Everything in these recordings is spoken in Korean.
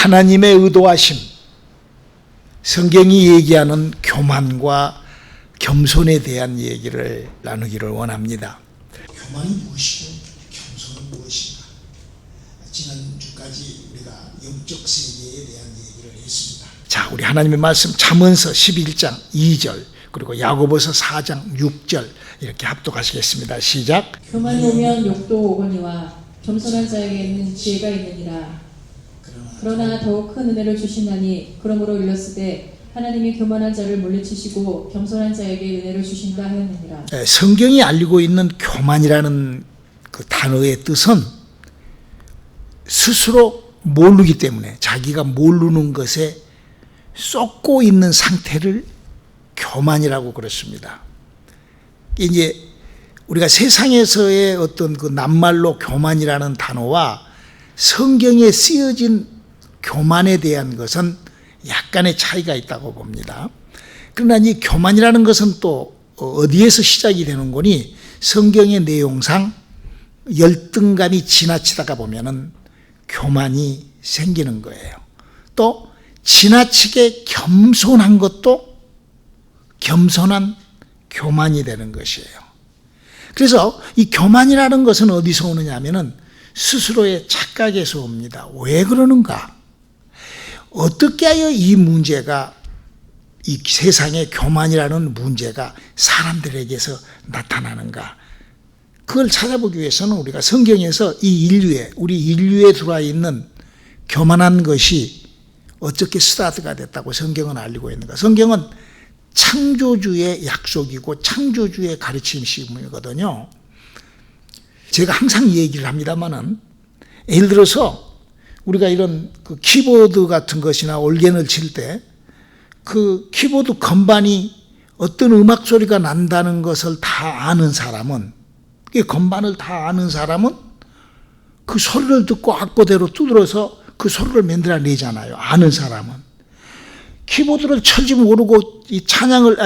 하나님의 의도하심, 성경이 얘기하는 교만과 겸손에 대한 얘기를 나누기를 원합니다. 교만이 무엇이고 겸손은 무엇인가? 지난주까지 우리가 영적 세계에 대한 얘기를 했습니다. 자, 우리 하나님의 말씀 잠언서 11장 2절 그리고 야고보서 4장 6절 이렇게 합독하시겠습니다. 시작. 교만이 오면 욕도 오거니와 겸손한 자에게는 지혜가 있느니라. 그러나 더욱 큰 은혜를 주신다니 그러므로 일렀으되 하나님이 교만한 자를 물리치시고 겸손한 자에게 은혜를 주신다 하였느니라. 성경이 알리고 있는 교만이라는 그 단어의 뜻은 스스로 모르기 때문에 자기가 모르는 것에 쏟고 있는 상태를 교만이라고 그랬습니다. 이제 우리가 세상에서의 어떤 그 낱말로 교만이라는 단어와 성경에 쓰여진 교만에 대한 것은 약간의 차이가 있다고 봅니다. 그러나 이 교만이라는 것은 또 어디에서 시작이 되는 거니 성경의 내용상 열등감이 지나치다가 보면은 교만이 생기는 거예요. 또 지나치게 겸손한 것도 겸손한 교만이 되는 것이에요. 그래서 이 교만이라는 것은 어디서 오느냐 하면은 스스로의 착각에서 옵니다. 왜 그러는가? 어떻게 하여 이 문제가, 이 세상의 교만이라는 문제가 사람들에게서 나타나는가? 그걸 찾아보기 위해서는 우리가 성경에서 우리 인류에 들어와 있는 교만한 것이 어떻게 스타트가 됐다고 성경은 알리고 있는가? 성경은 창조주의 약속이고 창조주의 가르침이거든요. 제가 항상 얘기를 합니다만은 예를 들어서 우리가 이런 그 키보드 같은 것이나 올겐을 칠 때 그 키보드 건반이 어떤 음악 소리가 난다는 것을 다 아는 사람은, 그 건반을 다 아는 사람은 그 소리를 듣고 악보대로 두드려서 그 소리를 만들어내잖아요. 아는 사람은. 키보드를 칠지 모르고 이 찬양을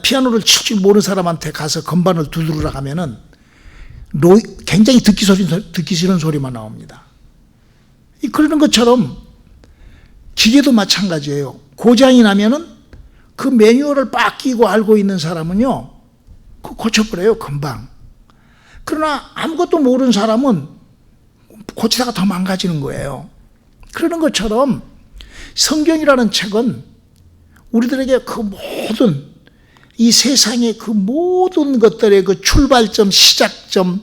피아노를 칠지 모르는 사람한테 가서 건반을 두드리라 하면은 굉장히 듣기 싫은 소리만 나옵니다. 그러는 것처럼 기계도 마찬가지예요. 고장이 나면은 그 매뉴얼을 빡 끼고 알고 있는 사람은요, 그거 고쳐버려요, 금방. 그러나 아무것도 모르는 사람은 고치다가 더 망가지는 거예요. 그러는 것처럼 성경이라는 책은 우리들에게 그 모든 이 세상의 그 모든 것들의 그 출발점, 시작점,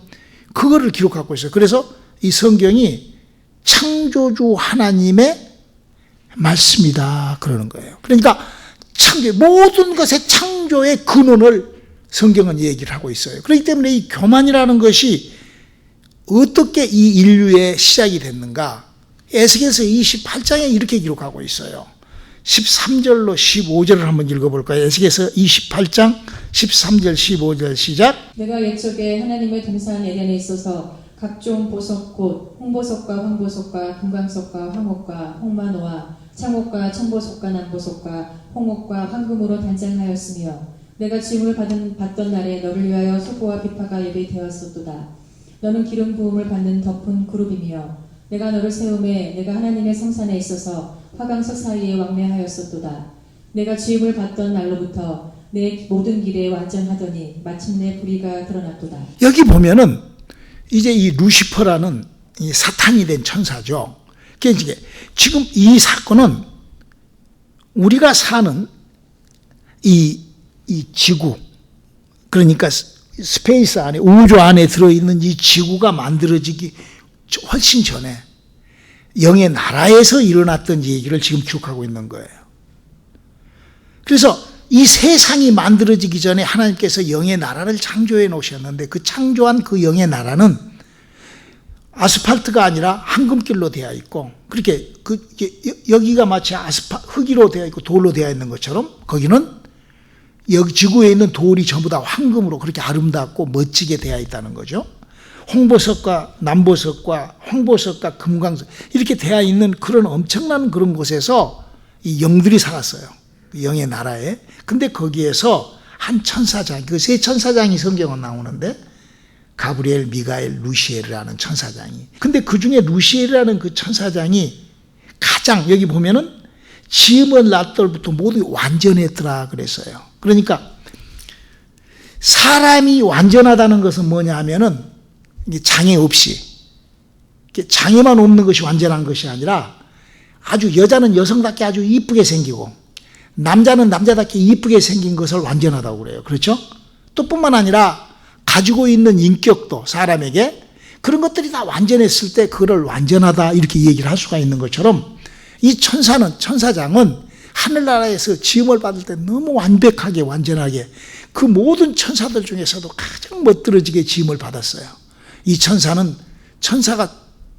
그거를 기록하고 있어요. 그래서 이 성경이 창조주 하나님의 말씀이다 그러는 거예요. 그러니까 모든 것의 창조의 근원을 성경은 얘기를 하고 있어요. 그렇기 때문에 이 교만이라는 것이 어떻게 이 인류의 시작이 됐는가? 에스겔서 28장에 이렇게 기록하고 있어요. 13절로 15절을 한번 읽어볼까요? 에스겔서 28장 13절 15절 시작. 내가 옛적에 하나님의 동산 에덴에 있어서 각종 보석 곧 홍보석과 황보석과 금광석과 황옥과 홍만호와 창옥과 청보석과 남보석과 홍옥과 황금으로 단장하였으며 내가 지음을 받던 날에 너를 위하여 소고와 비파가 예비되었었도다. 너는 기름 부음을 받는 덮은 그룹이며 내가 너를 세움에 내가 하나님의 성산에 있어서 화강석 사이에 왕래하였었도다. 내가 지음을 받던 날로부터 내 모든 길에 완전하더니 마침내 불의가 드러났도다. 여기 보면은 이제 이 루시퍼라는 이 사탄이 된 천사죠. 그러니까 지금 이 사건은 우리가 사는 이 지구, 그러니까 스페이스 안에, 우주 안에 들어있는 이 지구가 만들어지기 훨씬 전에 영의 나라에서 일어났던 얘기를 지금 기록하고 있는 거예요. 그래서 이 세상이 만들어지기 전에 하나님께서 영의 나라를 창조해 놓으셨는데 그 창조한 그 영의 나라는 아스팔트가 아니라 황금길로 되어 있고, 그렇게 여기가 마치 흙으로 되어 있고 돌로 되어 있는 것처럼 거기는 여기 지구에 있는 돌이 전부 다 황금으로 그렇게 아름답고 멋지게 되어 있다는 거죠. 홍보석과 남보석과 황보석과 금광석 이렇게 되어 있는 그런 엄청난 그런 곳에서 이 영들이 살았어요. 영의 나라에. 근데 거기에서 한 천사장, 그 세 천사장이 성경은 나오는데 가브리엘, 미가엘, 루시엘이라는 천사장이. 근데 그 중에 루시엘이라는 그 천사장이 가장 여기 보면은 지음을 날때부터 모두 완전했더라 그랬어요. 그러니까 사람이 완전하다는 것은 뭐냐 하면은 장애 없이, 장애만 없는 것이 완전한 것이 아니라 아주 여자는 여성답게 아주 이쁘게 생기고 남자는 남자답게 이쁘게 생긴 것을 완전하다고 그래요. 그렇죠? 또 뿐만 아니라 가지고 있는 인격도 사람에게 그런 것들이 다 완전했을 때 그거를 완전하다 이렇게 얘기를 할 수가 있는 것처럼 이 천사장은 하늘나라에서 지음을 받을 때 너무 완벽하게 완전하게 그 모든 천사들 중에서도 가장 멋들어지게 지음을 받았어요. 이 천사가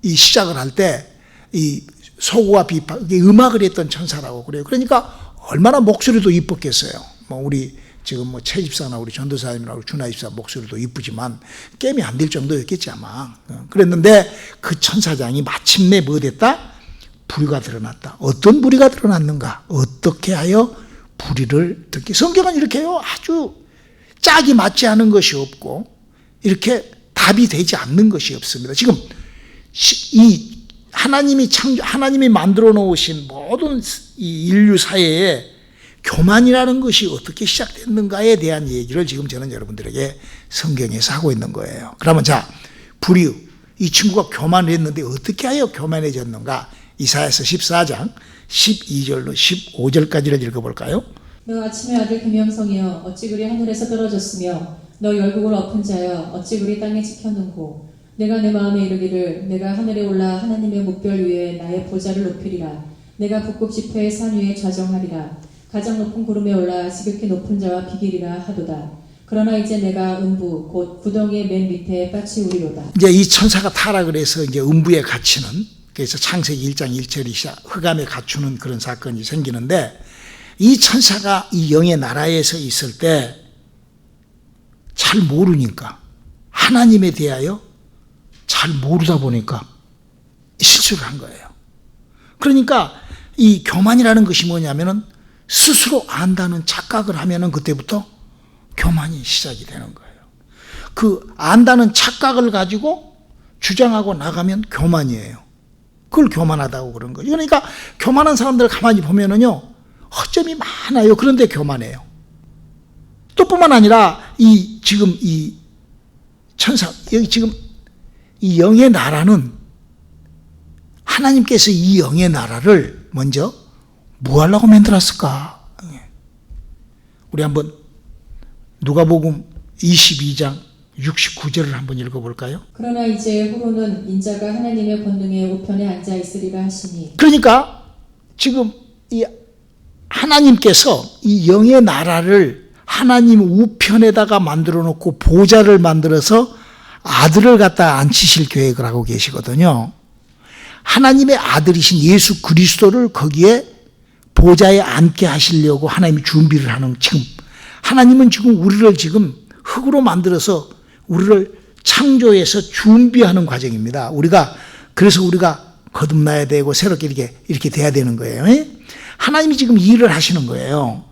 이 시작을 할 때 이 소고와 비파, 음악을 했던 천사라고 그래요. 그러니까 얼마나 목소리도 이뻤겠어요. 우리 지금 최 집사나 우리 전도사님이나 우리 준하 집사 목소리도 이쁘지만 게임이 안 될 정도였겠지 아마. 그랬는데 그 천사장이 마침내 뭐 됐다? 불의가 드러났다. 어떤 불의가 드러났는가? 어떻게 하여 불의를 듣기? 성경은 이렇게요. 아주 짝이 맞지 않은 것이 없고 이렇게 답이 되지 않는 것이 없습니다. 지금 이 하나님이 만들어 놓으신 모든 이 인류 사회에 교만이라는 것이 어떻게 시작됐는가에 대한 얘기를 지금 저는 여러분들에게 성경에서 하고 있는 거예요. 그러면 자, 불의, 이 친구가 교만을 했는데 어떻게 하여 교만해졌는가? 이사야서 14장 12절로 15절까지를 읽어볼까요? 너 아침의 아들 금영성이여 어찌 그리 하늘에서 떨어졌으며 너 열국을 엎은 자여 어찌 그리 땅에 지켰는고 내가 내 마음에 이르기를 내가 하늘에 올라 하나님의 묵별 위에 나의 보좌를 높이리라 내가 북극 지폐의 산 위에 좌정하리라 가장 높은 구름에 올라 지극히 높은 자와 비기리라 하도다 그러나 이제 내가 음부 곧 구덩이의 맨 밑에 빠치우리로다. 이제 이 천사가 타락을 해서 이제 음부에 갇히는, 그래서 창세기 1장 1절이 흑암에 갇히는 그런 사건이 생기는데 이 천사가 이 영의 나라에서 있을 때 잘 모르니까 하나님에 대하여 잘 모르다 보니까 실수를 한 거예요. 그러니까 이 교만이라는 것이 뭐냐면은 스스로 안다는 착각을 하면은 그때부터 교만이 시작이 되는 거예요. 그 안다는 착각을 가지고 주장하고 나가면 교만이에요. 그걸 교만하다고 그런 거예요. 그러니까 교만한 사람들 가만히 보면은요, 허점이 많아요. 그런데 교만해요. 또 뿐만 아니라 지금 이 천사, 여기 지금 이 영의 나라는 하나님께서 이 영의 나라를 먼저 뭐 하려고 만들었을까? 우리 한번 누가복음 22장 69절을 한번 읽어볼까요? 그러나 이제 후로는 인자가 하나님의 권능의 우편에 앉아 있으리라 하시니. 그러니까 지금 이 하나님께서 이 영의 나라를 하나님 우편에다가 만들어 놓고 보좌를 만들어서 아들을 갖다 앉히실 계획을 하고 계시거든요. 하나님의 아들이신 예수 그리스도를 거기에 보좌에 앉게 하시려고 하나님이 준비를 하는, 지금 하나님은 지금 우리를 지금 흙으로 만들어서 우리를 창조해서 준비하는 과정입니다. 그래서 우리가 거듭나야 되고 새롭게 이렇게 돼야 되는 거예요. 하나님이 지금 일을 하시는 거예요.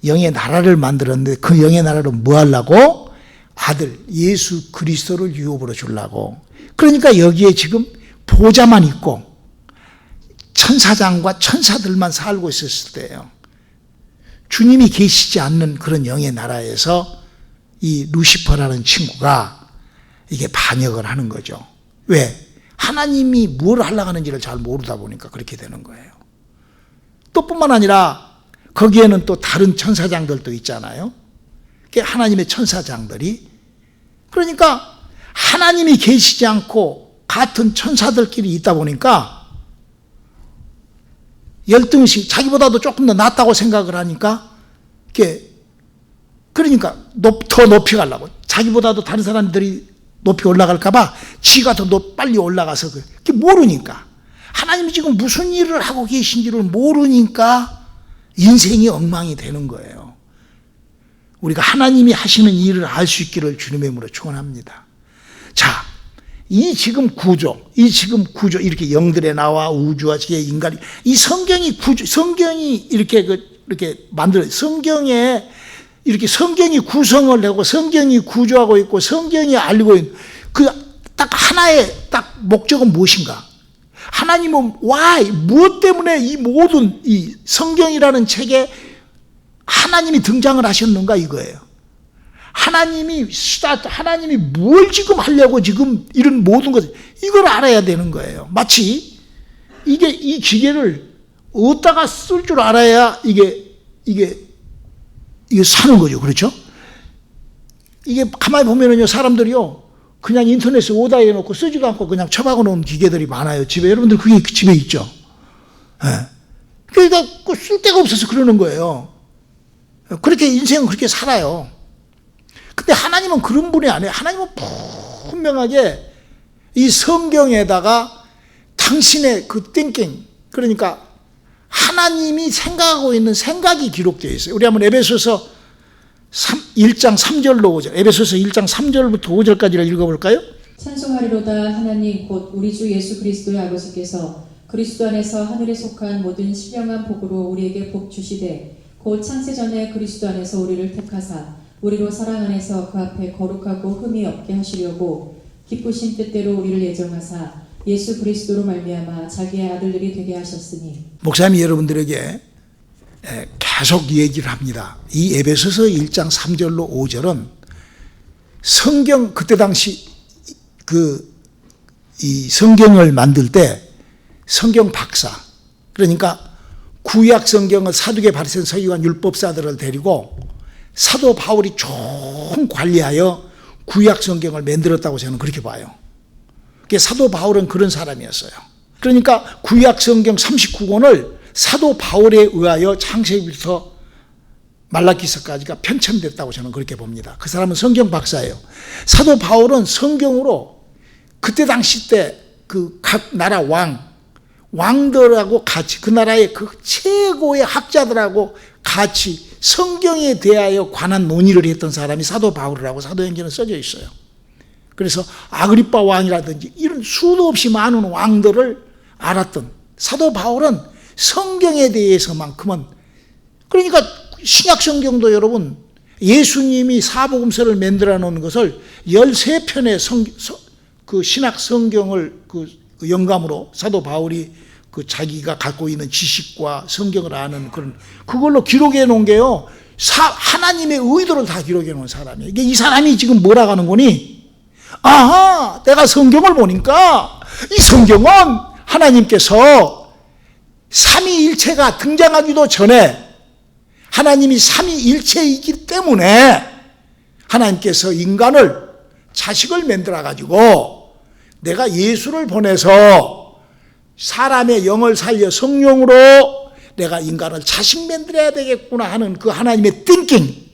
영의 나라를 만들었는데 그 영의 나라를 뭐 하려고? 아들 예수 그리스도를 유업으로 주려고. 그러니까 여기에 지금 보좌만 있고 천사장과 천사들만 살고 있었을 때예요. 주님이 계시지 않는 그런 영의 나라에서 이 루시퍼라는 친구가 이게 반역을 하는 거죠. 왜? 하나님이 뭘 하려고 하는지를 잘 모르다 보니까 그렇게 되는 거예요. 또 뿐만 아니라 거기에는 또 다른 천사장들도 있잖아요. 하나님의 천사장들이, 그러니까 하나님이 계시지 않고 같은 천사들끼리 있다 보니까 열등식, 자기보다도 조금 더 낫다고 생각을 하니까 그러니까 더 높이 가려고, 자기보다도 다른 사람들이 높이 올라갈까봐 지가 더 빨리 올라가서 그게 모르니까, 하나님이 지금 무슨 일을 하고 계신지를 모르니까 인생이 엉망이 되는 거예요. 우리가 하나님이 하시는 일을 알 수 있기를 주님의 이름으로 축원합니다. 자, 이 지금 구조, 이렇게 영들의 나와 우주와 인간이, 이 성경이 이렇게 만들어, 성경에 이렇게 성경이 구성을 하고 성경이 구조하고 있고 성경이 알고 있는 그 딱 하나의 딱 목적은 무엇인가? 하나님은 why, 무엇 때문에 이 모든 이 성경이라는 책에 하나님이 등장을 하셨는가 이거예요. 하나님이 뭘 지금 하려고 지금 이런 모든 것, 이걸 알아야 되는 거예요. 마치 이 기계를 어디다가 쓸 줄 알아야 이게 사는 거죠. 그렇죠? 이게 가만히 보면은요, 사람들이요, 그냥 인터넷에 오다해 놓고 쓰지도 않고 그냥 처박아 놓은 기계들이 많아요. 집에. 여러분들 그게 집에 있죠? 예. 그러니까 쓸 데가 없어서 그러는 거예요. 그렇게 인생은 그렇게 살아요. 근데 하나님은 그런 분이 아니에요. 하나님은 분명하게 이 성경에다가 당신의 그 thinking, 그러니까 하나님이 생각하고 있는 생각이 기록되어 있어요. 우리 한번 에베소서 1장 3절로 5절, 에베소서 1장 3절부터 5절까지를 읽어볼까요? 찬송하리로다 하나님 곧 우리 주 예수 그리스도의 아버지께서 그리스도 안에서 하늘에 속한 모든 신령한 복으로 우리에게 복 주시되 곧 창세전에 그리스도 안에서 우리를 택하사 우리로 사랑 안에서 그 앞에 거룩하고 흠이 없게 하시려고 기쁘신 뜻대로 우리를 예정하사 예수 그리스도로 말미암아 자기의 아들들이 되게 하셨으니. 목사님이 여러분들에게 계속 얘기를 합니다. 이 에베소서 1장 3절로 5절은 성경, 그때 당시 이 성경을 만들 때 성경 박사, 그러니까 구약 성경을 사두개 바리새인 서기관 율법사들을 데리고 사도 바울이 총 관리하여 구약 성경을 만들었다고 저는 그렇게 봐요. 사도 바울은 그런 사람이었어요. 그러니까 구약 성경 39권을 사도 바울에 의하여 창세기부터 말라기서까지가 편찬됐다고 저는 그렇게 봅니다. 그 사람은 성경 박사예요. 사도 바울은 성경으로 그때 당시 때 그 각 나라 왕들하고 같이, 그 나라의 그 최고의 학자들하고 같이 성경에 대하여 관한 논의를 했던 사람이 사도 바울이라고 사도행전에 써져 있어요. 그래서 아그리빠 왕이라든지 이런 수도 없이 많은 왕들을 알았던 사도 바울은 성경에 대해서만큼은, 그러니까 신약 성경도 여러분 예수님이 사복음서를 만들어 놓은 것을 13편의 그 신약 성경을 그 영감으로 사도 바울이 그 자기가 갖고 있는 지식과 성경을 아는 그걸로 기록해 놓은 게요, 하나님의 의도를 다 기록해 놓은 사람이에요. 이게 이 사람이 지금 뭐라고 하는 거니? 아하, 내가 성경을 보니까 이 성경은 하나님께서 삼위일체가 등장하기도 전에 하나님이 삼위일체이기 때문에 하나님께서 인간을, 자식을 만들어 가지고 내가 예수를 보내서 사람의 영을 살려 성령으로 내가 인간을 자식 만들어야 되겠구나 하는 그 하나님의 thinking,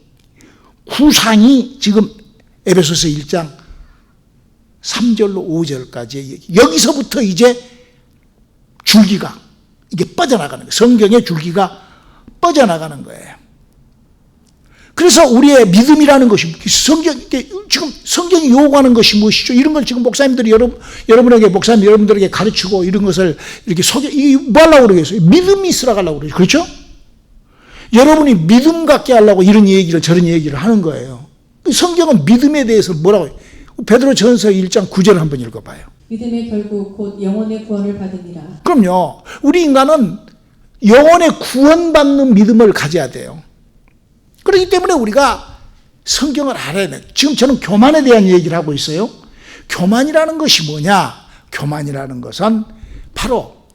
구상이 지금 에베소서 1장 3절로 5절까지 여기서부터 이제 줄기가 이게 빠져나가는 거예요. 성경의 줄기가 빠져나가는 거예요. 그래서 우리의 믿음이라는 것이 지금 성경이 요구하는 것이 무엇이죠? 이런 걸 지금 목사님들이 여러분들에게 가르치고 이런 것을 이렇게 뭐 하려고 그러겠어요? 믿음이 있으라 하려고 그러죠. 그렇죠? 여러분이 믿음 갖게 하려고 이런 얘기를 저런 얘기를 하는 거예요. 성경은 믿음에 대해서 뭐라고 해요? 베드로전서 1장 9절을 한번 읽어봐요. 믿음의 결국 곧 영혼의 구원을 받으니라. 그럼요. 우리 인간은 영혼의 구원받는 믿음을 가져야 돼요. 그렇기 때문에 우리가 성경을 알아야 돼요. 지금 저는 교만에 대한 얘기를 하고 있어요. 교만이라는 것이 뭐냐? 교만이라는 것은 바로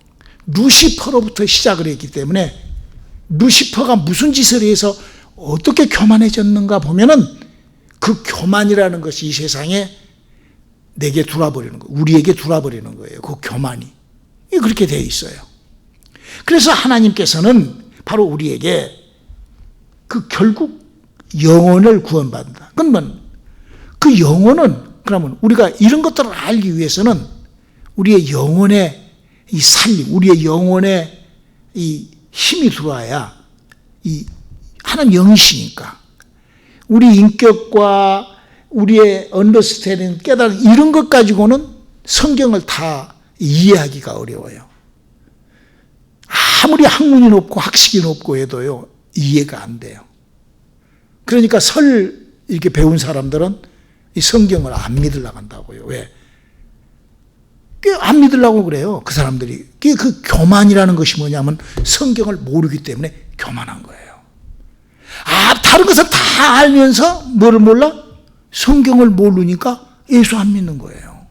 루시퍼로부터 시작을 했기 때문에, 루시퍼가 무슨 짓을 해서 어떻게 교만해졌는가 보면은 그 교만이라는 것이 이 세상에 내게 들어와버리는 거예요. 우리에게 들어와버리는 거예요. 그 교만이. 그렇게 되어 있어요. 그래서 하나님께서는 바로 우리에게 그 결국 영혼을 구원받는다. 그러면 그 영혼은, 그러면 우리가 이런 것들을 알기 위해서는 우리의 영혼의 이 살림, 우리의 영혼의 이 힘이 들어와야, 이 하나님 영이시니까 우리 인격과 우리의 언더스탠딩, 깨달음, 이런 것 가지고는 성경을 다 이해하기가 어려워요. 아무리 학문이 높고 학식이 높고 해도요, 이해가 안 돼요. 그러니까 이렇게 배운 사람들은 이 성경을 안 믿으려고 한다고요. 왜? 안 믿으려고 그래요. 그 사람들이. 그 교만이라는 것이 뭐냐면 성경을 모르기 때문에 교만한 거예요. 다른 것을 다 알면서 뭐를 몰라? 성경을 모르니까 예수 안 믿는 거예요.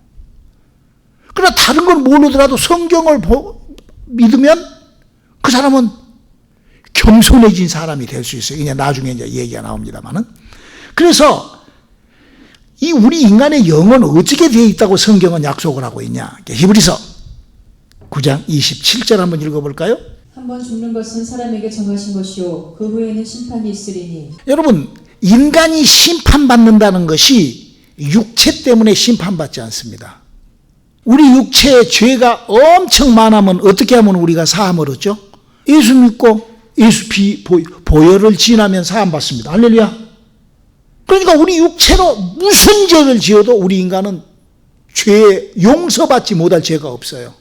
그러나 다른 걸 모르더라도 성경을 믿으면 그 사람은 겸손해진 사람이 될 수 있어요. 그냥 나중에 이제 얘기가 나옵니다만은. 그래서 이 우리 인간의 영은 어떻게 되어 있다고 성경은 약속을 하고 있냐? 히브리서 9장 27절 한번 읽어볼까요? 한 번 죽는 것은 사람에게 정하신 것이요 그 후에는 심판이 있으리니. 여러분, 인간이 심판받는다는 것이 육체 때문에 심판받지 않습니다. 우리 육체에 죄가 엄청 많으면 어떻게 하면 우리가 사함을 얻죠? 예수 믿고 예수 보혈을 지나면 사함 받습니다. 할렐루야. 그러니까 우리 육체로 무슨 죄를 지어도 우리 인간은 죄 용서받지 못할 죄가 없어요.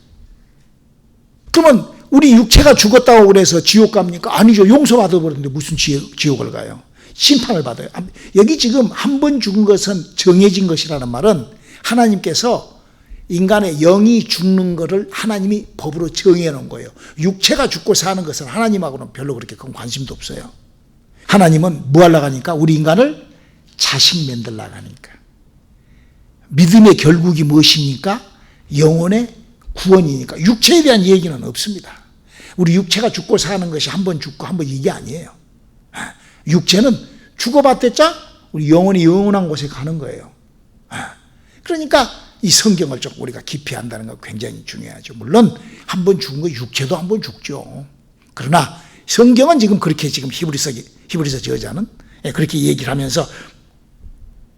그러면 우리 육체가 죽었다고 그래서 지옥 갑니까? 아니죠. 용서받아 버렸는데 무슨 지옥을 가요? 심판을 받아요. 여기 지금 한 번 죽은 것은 정해진 것이라는 말은 하나님께서 인간의 영이 죽는 것을 하나님이 법으로 정해 놓은 거예요. 육체가 죽고 사는 것은 하나님하고는 별로 그렇게 큰 관심도 없어요. 하나님은 뭐 하려고 하니까? 우리 인간을 자식 만들려고 하니까. 믿음의 결국이 무엇입니까? 영혼의 구원이니까. 육체에 대한 얘기는 없습니다. 우리 육체가 죽고 사는 것이 한 번 죽고 한 번 이게 아니에요. 육체는 죽어봤댔자 우리 영혼이 영원한 곳에 가는 거예요. 그러니까 이 성경을 좀 우리가 깊이 한다는 건 굉장히 중요하죠. 물론 한 번 죽은 거 육체도 한 번 죽죠. 그러나 성경은 지금 그렇게 지금 히브리서 저자는 그렇게 얘기를 하면서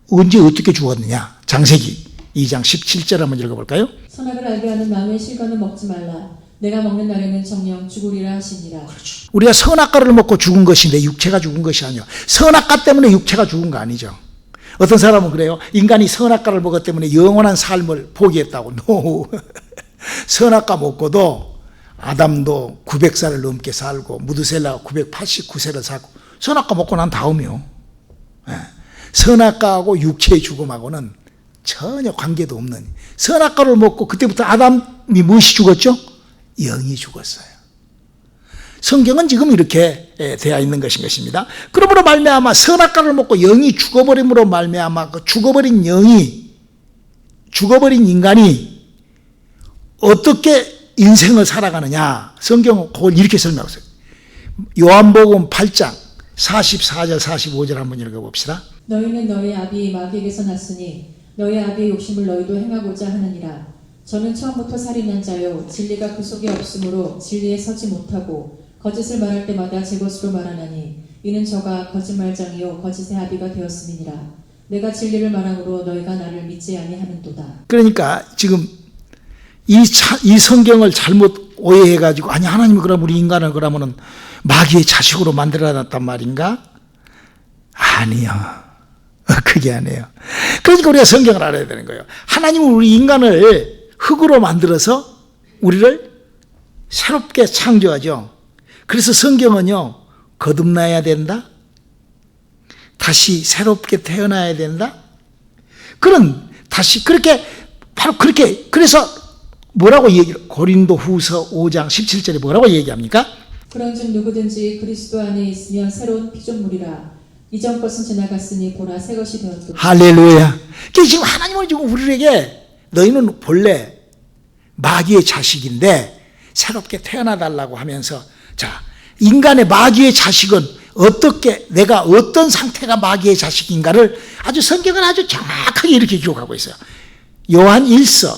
언제 어떻게 죽었느냐. 창세기 2장 17절 한번 읽어볼까요? 선악을 알게 하는 마음의 실과는 먹지 말라. 내가 먹는 날에는 정녕 죽으리라 하시니라. 그렇죠. 우리가 선악과를 먹고 죽은 것인데 육체가 죽은 것이 아니요. 선악과 때문에 육체가 죽은 거 아니죠. 어떤 사람은 그래요. 인간이 선악과를 먹었기 때문에 영원한 삶을 포기했다고. No. 선악과 먹고도 아담도 900살을 넘게 살고 무드셀라가 989세를 살고 선악과 먹고 난 다음이요. 선악과하고 육체의 죽음하고는 전혀 관계도 없는, 선악과를 먹고 그때부터 아담이 무엇이 죽었죠? 영이 죽었어요. 성경은 지금 이렇게 되어 있는 것입니다. 그러므로 말미암아 선악과를 먹고 영이 죽어버림으로 말미암아 그 죽어버린 인간이 어떻게 인생을 살아가느냐. 성경은 그걸 이렇게 설명하고 있어요. 요한복음 8장 44절 45절 한번 읽어봅시다. 너희는 너희 아비 마귀에게서 났으니 너희 아비의 욕심을 너희도 행하고자 하느니라. 저는 처음부터 살인한 자요 진리가 그 속에 없으므로 진리에 서지 못하고 거짓을 말할 때마다 제 것으로 말하나니 이는 저가 거짓말장이요 거짓의 아비가 되었음이니라. 내가 진리를 말함으로 너희가 나를 믿지 아니하는도다. 그러니까 지금 이 성경을 잘못 오해해가지고 아니 하나님이 그럼 우리 인간을 그러면은 마귀의 자식으로 만들어놨단 말인가? 아니요. 그게 아니에요. 그러니까 우리가 성경을 알아야 되는 거예요. 하나님은 우리 인간을 흙으로 만들어서 우리를 새롭게 창조하죠. 그래서 성경은요, 거듭나야 된다. 다시 새롭게 태어나야 된다. 다시 바로 그렇게, 그래서 뭐라고 고린도 후서 5장 17절에 뭐라고 얘기합니까? 그런즉 누구든지 그리스도 안에 있으면 새로운 피조물이라. 이전 것은 지나갔으니 보라 새 것이 되었도다. 할렐루야. 지금 하나님은 지금 우리에게 너희는 본래 마귀의 자식인데 새롭게 태어나달라고 하면서, 자, 인간의 마귀의 자식은 내가 어떤 상태가 마귀의 자식인가를 아주 성경은 아주 정확하게 이렇게 기록하고 있어요. 요한 1서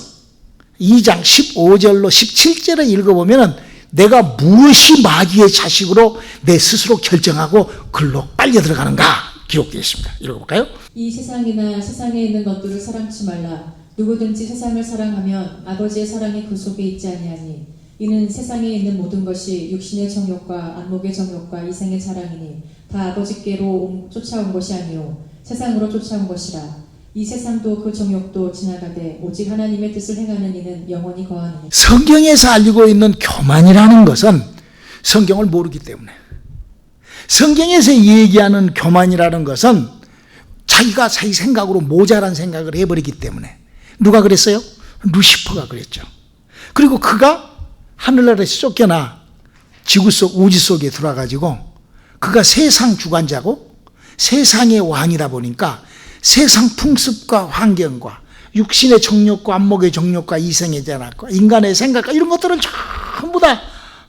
2장 15절로 17절을 읽어보면은 내가 무엇이 마귀의 자식으로 내 스스로 결정하고 글로 빨려 들어가는가 기록되어 있습니다. 읽어볼까요? 이 세상이나 세상에 있는 것들을 사랑치 말라. 누구든지 세상을 사랑하면 아버지의 사랑이 그 속에 있지 아니하니 이는 세상에 있는 모든 것이 육신의 정욕과 안목의 정욕과 이생의 자랑이니 다 아버지께로 쫓아온 것이 아니요 세상으로 쫓아온 것이라. 이 세상도 그 정욕도 지나가되 오직 하나님의 뜻을 행하는 이는 영원히 거하느니라. 성경에서 알고 있는 교만이라는 것은 성경을 모르기 때문에, 성경에서 얘기하는 교만이라는 것은 자기가 자기 생각으로 모자란 생각을 해버리기 때문에. 누가 그랬어요? 루시퍼가 그랬죠. 그리고 그가 하늘나라에서 쫓겨나 지구 속 우주 속에 들어와가지고 그가 세상 주관자고 세상의 왕이다 보니까 세상 풍습과 환경과 육신의 정욕과 안목의 정욕과 이생의 제약과 인간의 생각과 이런 것들을 전부 다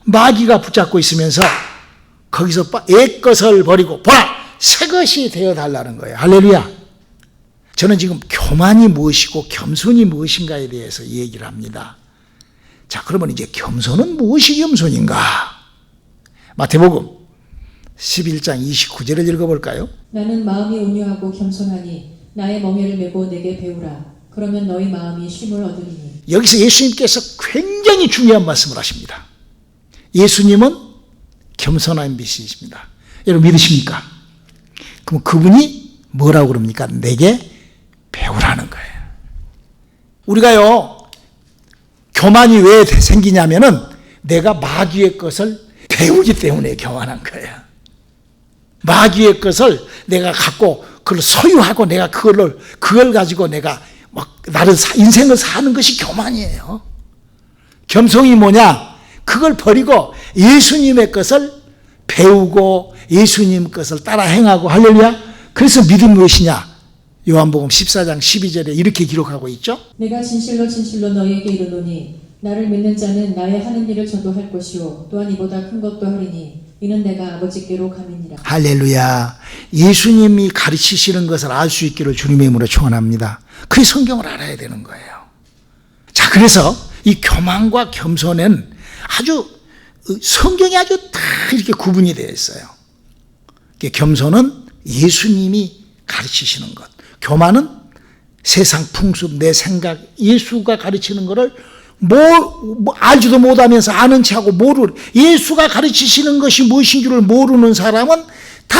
마귀가 붙잡고 있으면서 거기서 옛 것을 버리고 보라 새 것이 되어달라는 거예요. 할렐루야. 저는 지금 교만이 무엇이고 겸손이 무엇인가에 대해서 얘기를 합니다. 자, 그러면 이제 겸손은 무엇이 겸손인가? 마태복음 11장 29절을 읽어볼까요? 나는 마음이 온유하고 겸손하니 나의 멍에를 메고 내게 배우라. 그러면 너희 마음이 쉼을 얻으리니. 여기서 예수님께서 굉장히 중요한 말씀을 하십니다. 예수님은 겸손한 빛이십니다. 여러분 믿으십니까? 그럼 그분이 뭐라고 그럽니까? 내게 배우라는 거예요. 우리가요 교만이 왜 생기냐면은 내가 마귀의 것을 배우기 때문에 교만한 거예요. 마귀의 것을 내가 갖고 그걸 소유하고 내가 그걸 가지고 내가 막 나를 인생을 사는 것이 교만이에요. 겸손이 뭐냐? 그걸 버리고 예수님의 것을 배우고 예수님 것을 따라 행하고 할렐루야. 그래서 믿음이 무엇이냐? 요한복음 14장 12절에 이렇게 기록하고 있죠. 내가 진실로 진실로 너희에게 이르노니 나를 믿는 자는 나의 하는 일을 저도 할 것이요 또한 이보다 큰 것도 하리니 이는 내가 아버지께로 감이니라. 할렐루야. 예수님이 가르치시는 것을 알 수 있기를 주님의 이름으로 축원합니다. 그 성경을 알아야 되는 거예요. 자, 그래서 이 교만과 겸손은 아주 성경이 아주 다 이렇게 구분이 되어 있어요. 겸손은 예수님이 가르치시는 것, 교만은 세상 풍습, 내 생각, 예수가 가르치는 것을 알지도 못하면서 아는 체하고 모르는, 예수가 가르치시는 것이 무엇인 줄을 모르는 사람은 다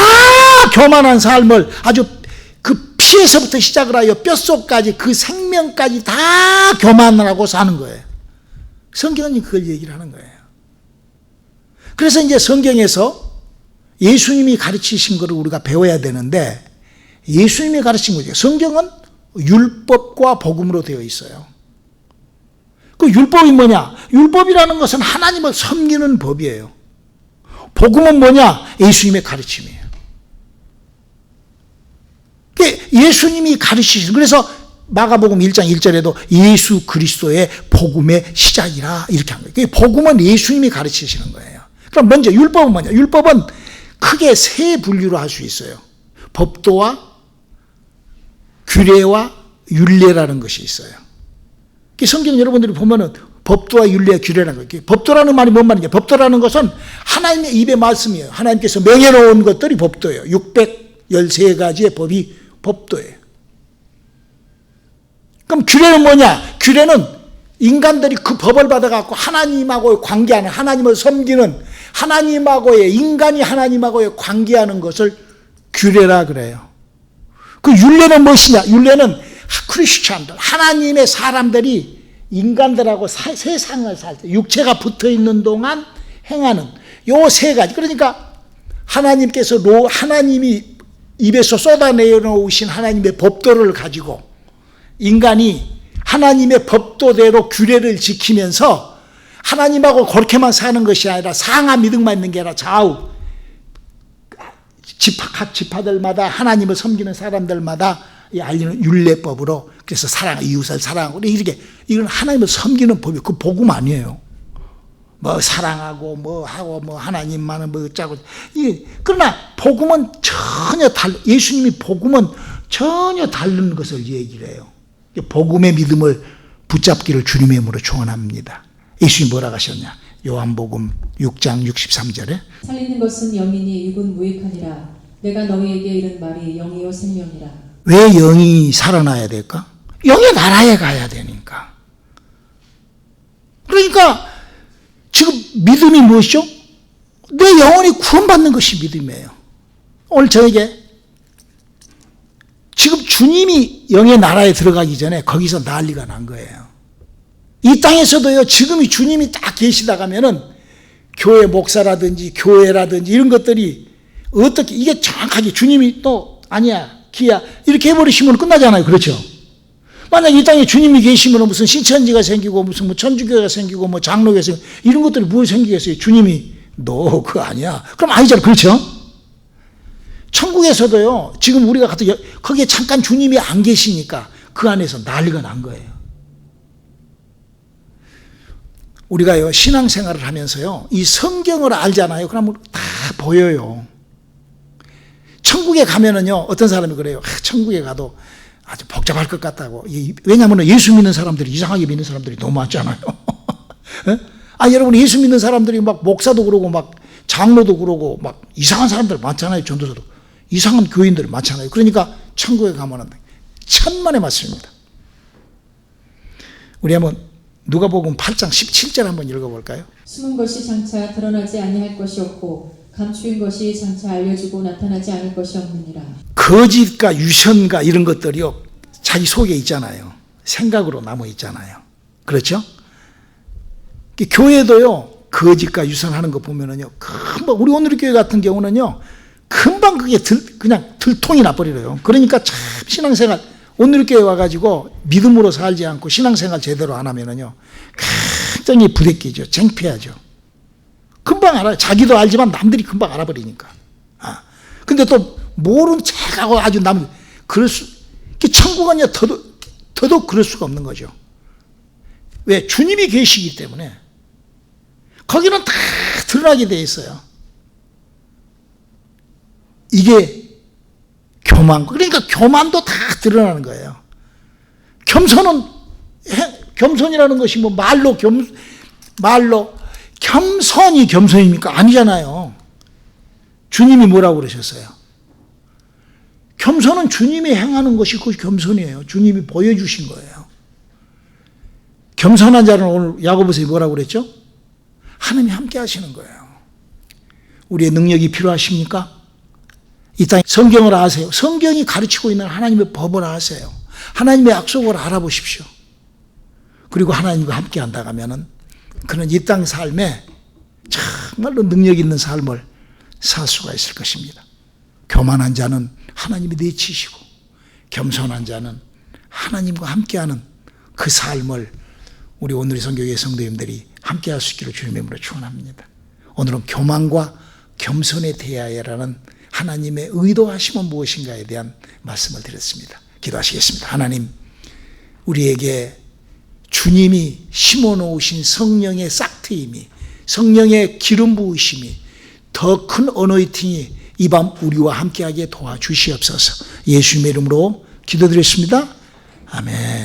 교만한 삶을 아주 그 피에서부터 시작을 하여 뼛속까지 그 생명까지 다 교만을 하고 사는 거예요. 성경은 그걸 얘기를 하는 거예요. 그래서 이제 성경에서 예수님이 가르치신 것을 우리가 배워야 되는데, 예수님이 가르친 거죠. 성경은 율법과 복음으로 되어 있어요. 그 율법이 뭐냐? 율법이라는 것은 하나님을 섬기는 법이에요. 복음은 뭐냐? 예수님의 가르침이에요. 예수님이 가르치신, 그래서 마가복음 1장 1절에도 예수 그리스도의 복음의 시작이라 이렇게 한 거예요. 복음은 예수님이 가르치시는 거예요. 그럼 먼저 율법은 뭐냐? 율법은 크게 세 분류로 할 수 있어요. 법도와 규례와 율례라는 것이 있어요. 성경 여러분들이 보면은 법도와 율례와 규례라는 거. 법도라는 말이 뭔 말이냐? 법도라는 것은 하나님의 입의 말씀이에요. 하나님께서 명해놓은 것들이 법도예요. 613가지의 법이 법도예요. 그럼 규례는 뭐냐? 규례는 인간들이 그 법을 받아갖고 하나님하고 관계하는, 하나님을 섬기는, 하나님하고의, 인간이 하나님하고의 관계하는 것을 규례라 그래요. 그 율례는 무엇이냐? 율례는 크리스찬들, 하나님의 사람들이 인간들하고 세상을 살 때 육체가 붙어 있는 동안 행하는 요 세 가지. 그러니까 하나님께서 하나님이 입에서 쏟아내어 놓으신 하나님의 법도를 가지고 인간이 하나님의 법도대로 규례를 지키면서 하나님하고 그렇게만 사는 것이 아니라 상하 믿음만 있는 게 아니라 좌우 각 지파들마다 하나님을 섬기는 사람들마다 알리는 율례법으로, 그래서 이웃을 사랑하고 이렇게, 이건 하나님을 섬기는 법이에요. 그 복음 아니에요. 뭐 사랑하고 뭐 하고 뭐 하나님만은 뭐 어쩌고. 그러나 복음은 전혀 예수님이 복음은 전혀 다른 것을 얘기를 해요. 복음의 믿음을 붙잡기를 주님의 이름으로 축원합니다. 예수님이 뭐라고 하셨냐? 요한복음 6장 63절에 살리는 것은 영이니 육은 무익하니라. 내가 너희에게 이른 말이 영이요 생명이라. 왜 영이 살아나야 될까? 영의 나라에 가야 되니까. 그러니까 지금 믿음이 무엇이죠? 내 영혼이 구원받는 것이 믿음이에요. 오늘 저에게 지금 주님이 영의 나라에 들어가기 전에 거기서 난리가 난 거예요. 이 땅에서도요, 지금이 주님이 딱 계시다가 하면은 교회 목사라든지 교회라든지 이런 것들이 어떻게, 이게 정확하게 주님이 또 아니야, 기야 이렇게 해버리시면 끝나잖아요. 그렇죠? 만약 이 땅에 주님이 계시면 무슨 신천지가 생기고 무슨 뭐 천주교가 생기고 뭐 장로교가 생기고 이런 것들이 뭘 생기겠어요? 주님이 너 그거 아니야. 그럼 아니잖아. 그렇죠? 천국에서도요, 지금 우리가 갔다 거기에 잠깐 주님이 안 계시니까 그 안에서 난리가 난 거예요. 우리가요, 신앙생활을 하면서요, 이 성경을 알잖아요. 그러면 다 보여요. 천국에 가면은요, 어떤 사람이 그래요. 천국에 가도 아주 복잡할 것 같다고. 왜냐하면 예수 믿는 사람들이 이상하게 믿는 사람들이 너무 많잖아요. 여러분, 예수 믿는 사람들이 막 목사도 그러고 막 장로도 그러고 막 이상한 사람들 많잖아요. 전도사도. 이상한 교인들이 많잖아요. 그러니까 천국에 가면은 천만의 말씀입니다. 우리 한번 누가복음 8장 17절 한번 읽어볼까요? 숨은 것이 장차 드러나지 아니할 것이 없고 감추인 것이 장차 알려지고 나타나지 않을 것이 없느니라. 거짓과 유선과 이런 것들이요, 자기 속에 있잖아요. 생각으로 남아 있잖아요. 그렇죠? 교회도요, 거짓과 유선하는 거 보면은요, 금방, 우리 오늘의 교회 같은 경우는요, 금방 그게 그냥 들통이 나버려요. 그러니까 참 신앙생활, 오늘의 교회 와가지고 믿음으로 살지 않고 신앙생활 제대로 안 하면은요, 굉장히 부대끼죠. 창피하죠. 금방 알아요. 자기도 알지만 남들이 금방 알아버리니까. 근데 또 모른 척하고 아주 천국은요, 더더욱 그럴 수가 없는 거죠. 왜? 주님이 계시기 때문에. 거기는 다 드러나게 돼 있어요. 이게 교만, 그러니까 교만도 다 드러나는 거예요. 겸손이라는 것이 뭐 말로 겸손이 겸손입니까? 아니잖아요. 주님이 뭐라고 그러셨어요? 겸손은 주님이 행하는 것이 그 겸손이에요. 주님이 보여주신 거예요. 겸손한 자는 오늘 야고보서에 뭐라고 그랬죠? 하나님이 함께 하시는 거예요. 우리의 능력이 필요하십니까? 이 땅에 성경을 아세요. 성경이 가르치고 있는 하나님의 법을 아세요. 하나님의 약속을 알아보십시오. 그리고 하나님과 함께 한다면은 그는 이 땅 삶에 정말로 능력 있는 삶을 살 수가 있을 것입니다. 교만한 자는 하나님이 내치시고 겸손한 자는 하나님과 함께하는 그 삶을 우리 오늘의 성교회 성도님들이 함께할 수 있기를 주님의 이름으로 축원합니다. 오늘은 교만과 겸손에 대하여라는 하나님의 의도하심은 무엇인가에 대한 말씀을 드렸습니다. 기도하시겠습니다. 하나님, 우리에게 주님이 심어놓으신 성령의 싹트임이, 성령의 기름 부으심이, 더 큰 어노이팅이 이 밤 우리와 함께하게 도와주시옵소서. 예수님의 이름으로 기도드렸습니다. 아멘.